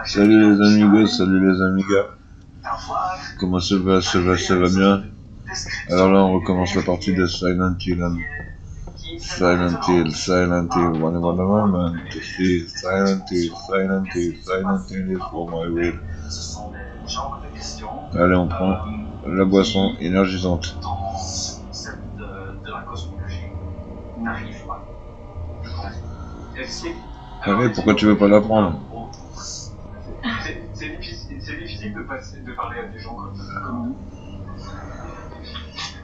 Salut les amigos, salut les amigas. Comment ça va, ça va bien. Alors là on recommence la partie de Silent Hill. Silent Hill, one man to see. Silent Hill is for my will. Allez, on prend la boisson énergisante. Allez, pourquoi tu veux pas la prendre? C'est difficile de parler à des gens comme nous,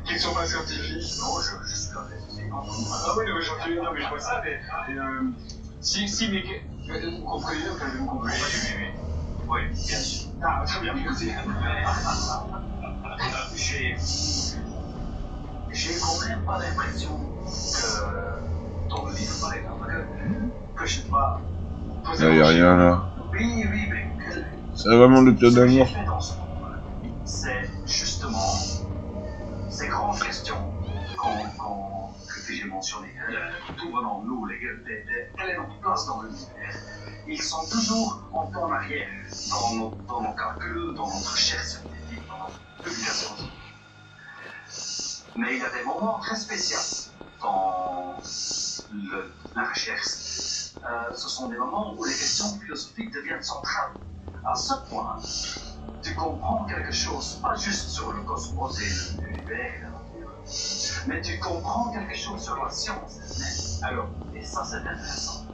qui ne sont pas scientifiques. Non, je suis un scientifique. Ah oui, non, mais je vois ça, mais vous comprenez, vous comprenez. Oui, bien sûr. Ah, très bien, merci. J'ai quand même pas l'impression que dans le livre, par exemple, que je dois... Là, y a rien là. Oui, mais... C'est vraiment le taux d'amour. C'est justement ces grandes questions que j'ai mentionnées. D'où venons-nous, quelle est notre place dans l'univers? Ils sont toujours en temps en arrière dans nos calculs, dans notre recherche scientifique, dans notre publication. Mais il y a des moments très spéciaux dans la recherche. Ce sont des moments où les questions philosophiques deviennent centrales. À ce point, tu comprends quelque chose, pas juste sur le cosmos et l'univers et la nature, mais tu comprends quelque chose sur la science elle-même. Alors, et ça c'est intéressant.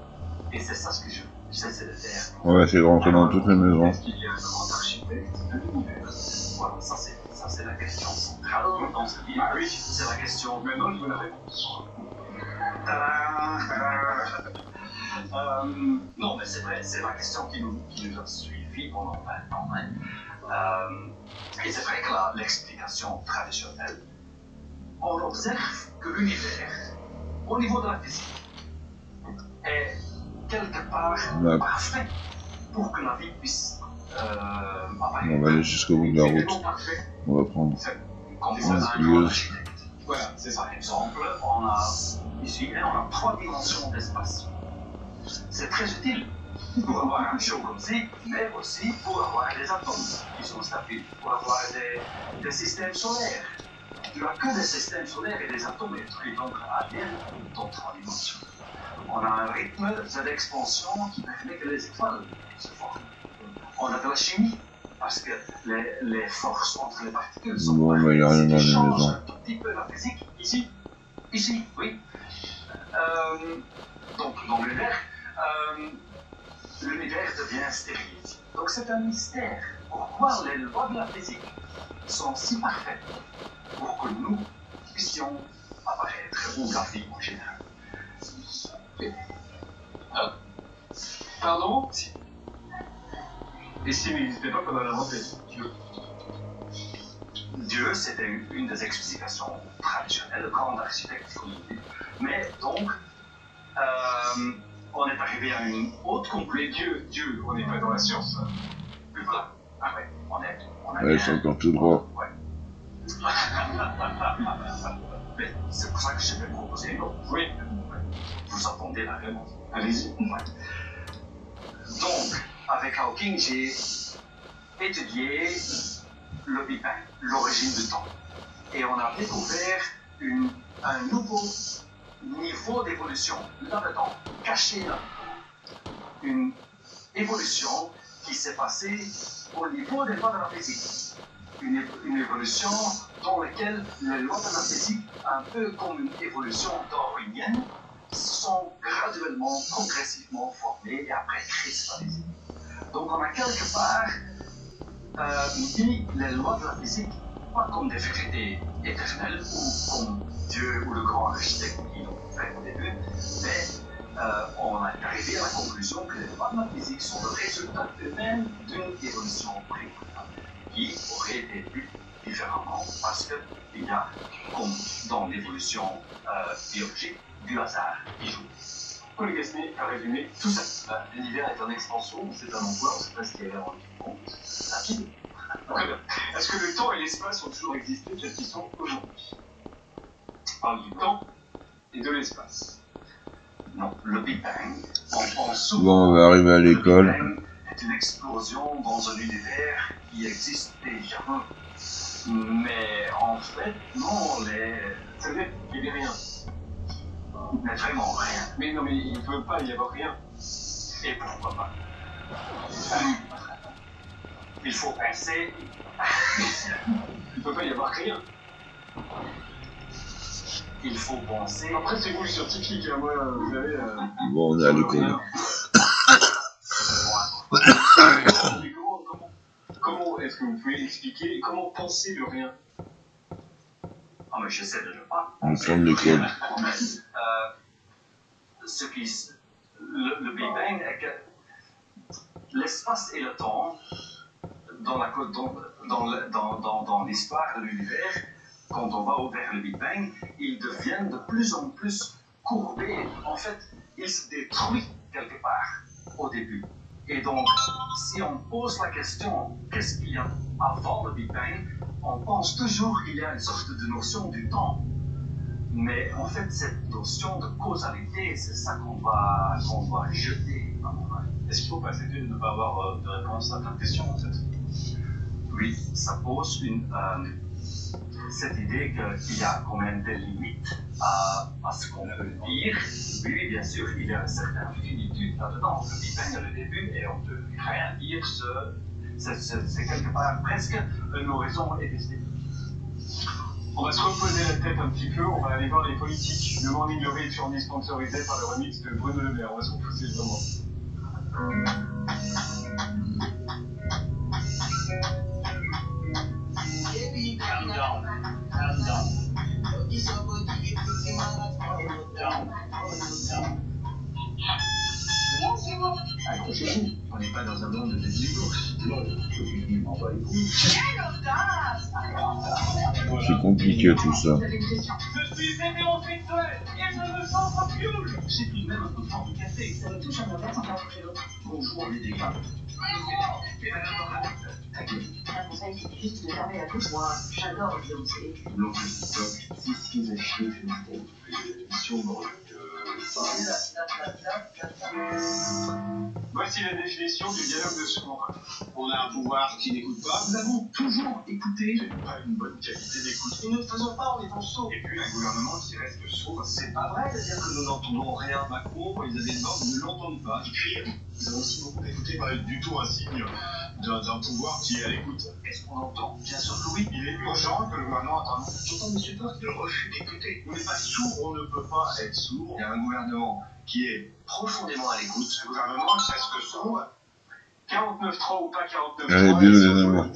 Et c'est ça ce que j'essaie de faire. On va essayer de rentrer dans toutes les maisons. Est-ce qu'il y a un grand architecte de l'univers? Voilà, ça c'est la question centrale dans ce livre. Ah oui, c'est la question. Maintenant, je veux la réponse. Non, mais c'est vrai, c'est la question qui nous a suivis pendant 20 ans. Et c'est vrai que l'explication traditionnelle, on observe que l'univers, au niveau de la physique, est quelque part parfait pour que la vie puisse apparaître. On va aller jusqu'au bout de la route. On va prendre une plieuse. Voilà, c'est ça. Par exemple, on a 3 dimensions d'espace. C'est très utile pour avoir un show comme ça, mais aussi pour avoir des atomes qui sont stables, pour avoir des systèmes solaires. Tu n'as que des systèmes solaires et des atomes et donc rien dans 3 dimensions. On a un rythme d'expansion qui permet que les étoiles se forment. On a de la chimie, parce que les forces entre les particules sont bon, mais il n'y a rien dans les maisons. maisons. Un tout petit peu la physique, ici, oui. Donc, dans l'univers devient stérile. Donc, c'est un mystère. Pourquoi les lois de la physique sont si parfaites pour que nous puissions apparaître ou la vie en général? Pardon? Et s'il n'existait pas, comment l'inventer? Dieu, c'était une des explications traditionnelles, le grand architecte, comme on dit. Mais donc, on est arrivé à une autre conclusion. Dieu, on n'est pas dans la science. Mais voilà. Ah ouais, on est Ouais, c'est encore tout droit. Ouais. Mais c'est pour ça que je vais proposer une autre. Oui. Vous attendez la réponse. Allez-y. Ouais. Donc, avec Hawking, j'ai étudié le Big Bang, l'origine du temps. Et on a découvert un nouveau niveau d'évolution là-dedans, caché là. Une évolution qui s'est passée au niveau des lois de la physique. Une évolution dans laquelle les lois de la physique, un peu comme une évolution darwinienne, sont graduellement, progressivement formées et après cristallisées. Donc on a quelque part mis les lois de la physique pas comme des vérités éternelles ou comme Dieu ou le grand architecte qui l'ont fait au début, mais on est arrivé à la conclusion que les lois de la physique sont le résultat eux-mêmes d'une évolution précédente qui aurait été vue différemment parce qu'il y a, comme dans l'évolution biologique, du hasard qui joue. Paul Gasnier a résumé tout ça. L'univers est en expansion, c'est un emploi, on ne sait pas ce qu'il y avait rendu compte. Rapide. Très bien. Est-ce que le temps et l'espace ont toujours existé tels qu'ils sont aujourd'hui? On parle du temps et de l'espace. Non, le Big Bang, on pense souvent. Bon, on va arriver à l'école. est une explosion dans un univers qui existe déjà. Mais en fait, non, Ça veut dire qu'il n'y avait rien. mais vraiment rien. Mais non, mais il ne peut pas y avoir rien. Et pourquoi pas? Il faut penser. Il ne peut pas y avoir rien. Il faut penser. Après, c'est vous le scientifique, hein. Moi, vous savez. Bon, on est à l'école. Mais comment est-ce que vous pouvez expliquer comment penser le rien? Ah, mais j'essaie de ne pas. On prend de l'école. Le Big Bang est que l'espace et le temps, dans l'histoire de l'univers, quand on va vers le Big Bang, ils deviennent de plus en plus courbés. En fait, ils se détruisent quelque part au début. Et donc, si on pose la question, qu'est-ce qu'il y a avant le Big Bang, on pense toujours qu'il y a une sorte de notion du temps. Mais en fait, cette notion de causalité, c'est ça qu'on va jeter, à mon avis. Est-ce qu'il ne faut pas accepter de ne pas avoir de réponse à plein de questions, en fait? Oui, ça pose cette idée qu'il y a quand même des limites à ce qu'on peut dire. Oui, bien sûr, il y a une certaine finitude là-dedans. Le Big Bang est le début et on ne peut rien dire. C'est quelque part presque un horizon épistémique. On va se reposer la tête un petit peu, on va aller voir les politiques. Le Morning Glory est journée sponsorisé par le remix de Bruno Le Maire. On va se reposer vraiment. Calm down. Calm down. Accrochez-vous, on n'est pas dans un monde de bisounours. C'est compliqué tout ça. Je suis hétérosexuel et je me sens popule. C'est tout de même un peu fort de café. Ça me touche à mon tête sans faire toucher l'autre. Bonjour les dégâts. Un conseil, c'est juste de fermer la bouche. Moi, j'adore Beyoncé. L'oncle TikTok, c'est ce qui m'a chié, je me fais. L'émission me Voici la définition du dialogue de sourds. On a un pouvoir qui n'écoute pas. Nous avons toujours écouté. C'est pas une bonne qualité d'écoute. Et nous ne faisons pas en étant sourds. Et puis un gouvernement qui reste sourd. C'est pas vrai de dire que nous n'entendons rien. Macron, Elisabeth Borne ne l'entendent pas. Et puis, nous avons aussi beaucoup écouté, pas du tout un signe d'un pouvoir qui est à l'écoute. Est-ce qu'on entend? Bien sûr que oui. Il est urgent que le gouvernement entende. J'entends M. Porte le refus d'écouter. On n'est pas sourd, on ne peut pas être sourd. Il y a un gouvernement qui est profondément à l'écoute. Ce gouvernement est presque sourd. 49.3 ou pas 49.3. Allez, bisous les amis.